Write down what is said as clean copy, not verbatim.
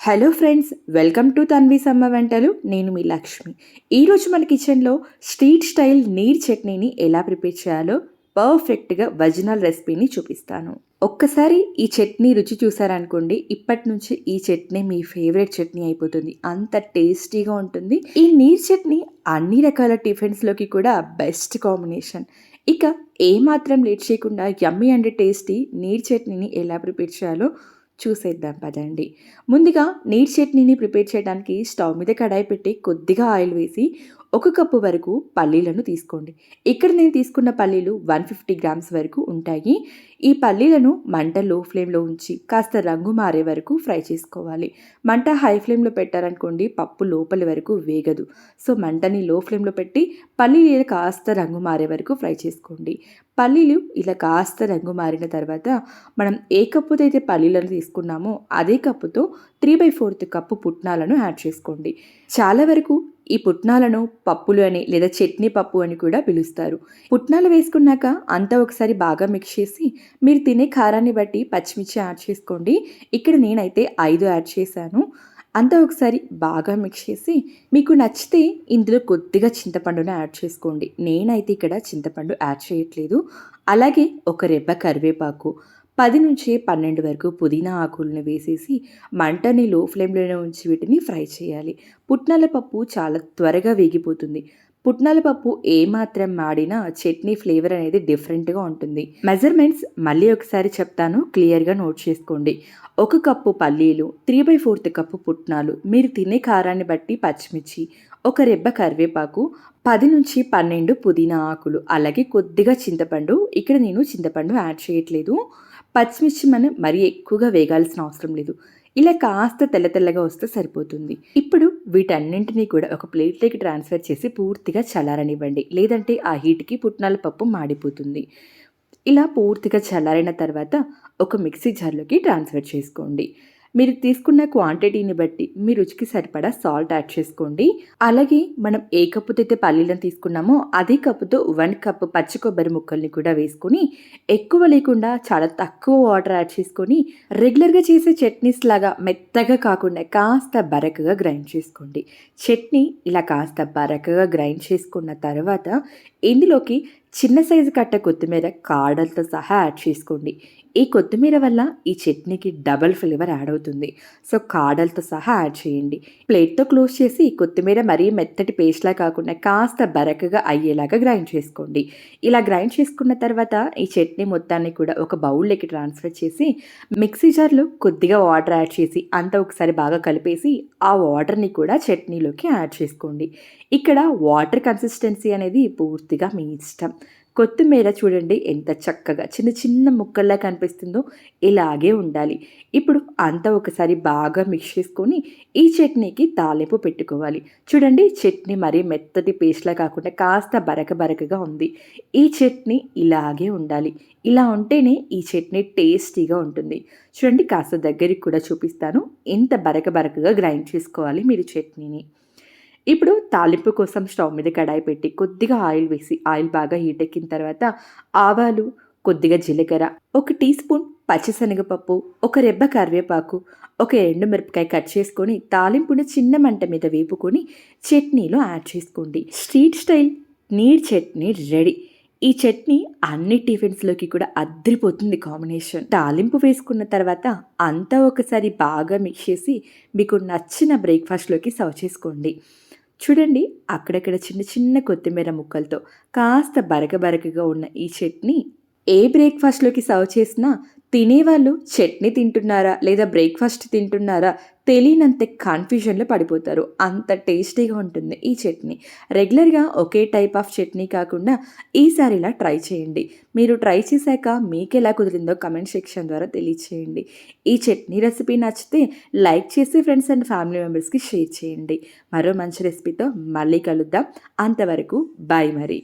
Hello friends, welcome to Tanvi సమ్మ వంటలు. నేను మీ లక్ష్మి. ఈరోజు మన కిచెన్లో స్ట్రీట్ స్టైల్ నీర్ చట్నీని ఎలా ప్రిపేర్ చేయాలో పర్ఫెక్ట్గా ఒరిజినల్ రెసిపీని చూపిస్తాను. ఒక్కసారి ఈ చట్నీ రుచి చూసారనుకోండి, ఇప్పటి నుంచి ఈ చట్నీ మీ ఫేవరెట్ చట్నీ అయిపోతుంది. అంత టేస్టీగా ఉంటుంది. ఈ నీర్ చట్నీ అన్ని రకాల టిఫిన్స్లోకి కూడా బెస్ట్ కాంబినేషన్. ఇక ఏమాత్రం లేట్ చేయకుండా యమ్మీ అండ్ టేస్టీ నీర్ చట్నీని ఎలా ప్రిపేర్ చేయాలో చూసేద్దాం పదండి. ముందుగా నీర్ చట్నీని ప్రిపేర్ చేయడానికి స్టవ్ మీద కడాయి పెట్టి కొద్దిగా ఆయిల్ వేసి 1 కప్పు వరకు పల్లీలను తీసుకోండి. ఇక్కడ నేను తీసుకున్న పల్లీలు 150 గ్రామ్స్ వరకు ఉంటాయి. ఈ పల్లీలను మంట లో ఫ్లేమ్లో ఉంచి కాస్త రంగు మారే వరకు ఫ్రై చేసుకోవాలి. మంట హై ఫ్లేమ్లో పెట్టారనుకోండి, పప్పు లోపలి వరకు వేగదు. సో మంటని లో ఫ్లేమ్లో పెట్టి పల్లీలు కాస్త రంగు మారే వరకు ఫ్రై చేసుకోండి. పల్లీలు ఇలా కాస్త రంగు మారిన తర్వాత మనం ఏ కప్పుతో అయితే పల్లీలను తీసుకున్నామో అదే కప్పుతో 3/4 కప్పు పుట్నాలను యాడ్ చేసుకోండి. చాలా వరకు ఈ పుట్నాలను పప్పులు అని లేదా చట్నీ పప్పు అని కూడా పిలుస్తారు. పుట్నాలు వేసుకున్నాక అంతా ఒకసారి బాగా మిక్స్ చేసి మీరు తినే కారాన్ని బట్టి పచ్చిమిర్చి యాడ్ చేసుకోండి. ఇక్కడ నేనైతే 5 యాడ్ చేశాను. అంతా ఒకసారి బాగా మిక్స్ చేసి మీకు నచ్చితే ఇందులో కొద్దిగా చింతపండును యాడ్ చేసుకోండి. నేనైతే ఇక్కడ చింతపండు యాడ్ చేయట్లేదు. అలాగే ఒక రెబ్బ కరివేపాకు, 10 నుంచి 12 వరకు పుదీనా ఆకులను వేసేసి మంటని లో ఫ్లేమ్లోనే ఉంచి వీటిని ఫ్రై చేయాలి. పుట్నాల పప్పు చాలా త్వరగా వేగిపోతుంది. పుట్నాల పప్పు ఏమాత్రం మాడినా చట్నీ ఫ్లేవర్ అనేది డిఫరెంట్గా ఉంటుంది. మెజర్మెంట్స్ మళ్ళీ ఒకసారి చెప్తాను, క్లియర్గా నోట్ చేసుకోండి. 1 కప్పు పల్లీలు, 3/4 కప్పు పుట్నాలు, మీరు తినే కారాన్ని బట్టి పచ్చిమిర్చి, ఒక రెబ్బ కరివేపాకు, 10 నుంచి 12 పుదీనా ఆకులు, అలాగే కొద్దిగా చింతపండు. ఇక్కడ నేను చింతపండు యాడ్ చేయట్లేదు. పచ్చిమిర్చి మనం మరీ ఎక్కువగా వేగాల్సిన అవసరం లేదు. ఇలా కాస్త తెల్లగా వస్తే సరిపోతుంది. ఇప్పుడు వీటన్నింటినీ కూడా ఒక ప్లేట్లోకి ట్రాన్స్ఫర్ చేసి పూర్తిగా చల్లారనివ్వండి. లేదంటే ఆ హీట్కి పుట్నాల పప్పు మాడిపోతుంది. ఇలా పూర్తిగా చల్లారిన తర్వాత ఒక మిక్సీ జార్లోకి ట్రాన్స్ఫర్ చేసుకోండి. మీరు తీసుకున్న క్వాంటిటీని బట్టి మీ రుచికి సరిపడా సాల్ట్ యాడ్ చేసుకోండి. అలాగే మనం ఏ కప్పుతో అయితే పల్లీలను తీసుకున్నామో అదే కప్పుతో 1 కప్పు పచ్చి కొబ్బరి ముక్కల్ని కూడా వేసుకొని ఎక్కువ లేకుండా చాలా తక్కువ వాటర్ యాడ్ చేసుకొని రెగ్యులర్గా చేసే చట్నీస్ లాగా మెత్తగా కాకుండా కాస్త బరకగా గ్రైండ్ చేసుకోండి. చట్నీ ఇలా కాస్త బరకగా గ్రైండ్ చేసుకున్న తర్వాత ఇందులోకి చిన్న సైజు కట్ట కొత్తిమీర కాడలతో సహా యాడ్ చేసుకోండి. ఈ కొత్తిమీర వల్ల ఈ చట్నీకి డబల్ ఫ్లేవర్ యాడ్ అవుతుంది. సో కాడలతో సహా యాడ్ చేయండి. ప్లేట్తో క్లోజ్ చేసి కొత్తిమీర మరీ మెత్తటి పేస్ట్లా కాకుండా కాస్త బరకగా అయ్యేలాగా గ్రైండ్ చేసుకోండి. ఇలా గ్రైండ్ చేసుకున్న తర్వాత ఈ చట్నీ మొత్తాన్ని కూడా ఒక బౌల్లోకి ట్రాన్స్ఫర్ చేసి మిక్సీ జార్లో కొద్దిగా వాటర్ యాడ్ చేసి అంతా ఒకసారి బాగా కలిపేసి ఆ వాటర్ని కూడా చట్నీలోకి యాడ్ చేసుకోండి. ఇక్కడ వాటర్ కన్సిస్టెన్సీ అనేది పూర్తిగా మీ ఇష్టం. కొత్తిమీర చూడండి ఎంత చక్కగా చిన్న చిన్న ముక్కల్లా కనిపిస్తుందో, ఇలాగే ఉండాలి. ఇప్పుడు అంతా ఒకసారి బాగా మిక్స్ చేసుకొని ఈ చట్నీకి తాలింపు పెట్టుకోవాలి. చూడండి, చట్నీ మరీ మెత్తటి పేస్ట్లా కాకుండా కాస్త బరకగా ఉంది. ఈ చట్నీ ఇలాగే ఉండాలి. ఇలా ఉంటేనే ఈ చట్నీ టేస్టీగా ఉంటుంది. చూడండి, కాస్త దగ్గరికి కూడా చూపిస్తాను. ఎంత బరకగా గ్రైండ్ చేసుకోవాలి మీరు చట్నీని. ఇప్పుడు తాలింపు కోసం స్టవ్ మీద కడాయి పెట్టి కొద్దిగా ఆయిల్ వేసి ఆయిల్ బాగా హీట్ ఎక్కిన తర్వాత ఆవాలు, కొద్దిగా జీలకర్ర, 1 టీ స్పూన్ పచ్చిశనగపప్పు, ఒక రెబ్బ కరివేపాకు, ఒక ఎండుమిరపకాయ కట్ చేసుకొని తాలింపును చిన్న మంట మీద వేపుకొని చట్నీలో యాడ్ చేసుకోండి. Street style neer chutney ready. ఈ చట్నీ అన్ని టిఫిన్స్లోకి కూడా అద్దరిపోతుంది కాంబినేషన్. తాలింపు వేసుకున్న తర్వాత అంతా ఒకసారి బాగా మిక్స్ చేసి మీకు నచ్చిన బ్రేక్ఫాస్ట్లోకి సర్వ్ చేసుకోండి. చూడండి, అక్కడక్కడ చిన్న చిన్న కొత్తిమీర ముక్కలతో కాస్త బరకగా ఉన్న ఈ చట్నీ ఏ బ్రేక్ఫాస్ట్లోకి సర్వ్ చేసినా తినేవాళ్ళు చట్నీ తింటున్నారా లేదా బ్రేక్ఫాస్ట్ తింటున్నారా తెలియనంత కన్ఫ్యూజన్లో పడిపోతారు. అంత టేస్టీగా ఉంటుంది ఈ చట్నీ. రెగ్యులర్గా ఒకే టైప్ ఆఫ్ చట్నీ కాకుండా ఈసారి ఇలా ట్రై చేయండి. మీరు ట్రై చేశాక మీకు ఎలా కుదిరిందో కమెంట్ సెక్షన్ ద్వారా తెలియచేయండి. ఈ చట్నీ రెసిపీ నచ్చితే లైక్ చేసి ఫ్రెండ్స్ అండ్ ఫ్యామిలీ మెంబర్స్కి షేర్ చేయండి. మరో మంచి రెసిపీతో మళ్ళీ కలుద్దాం. అంతవరకు బాయ్ మరి.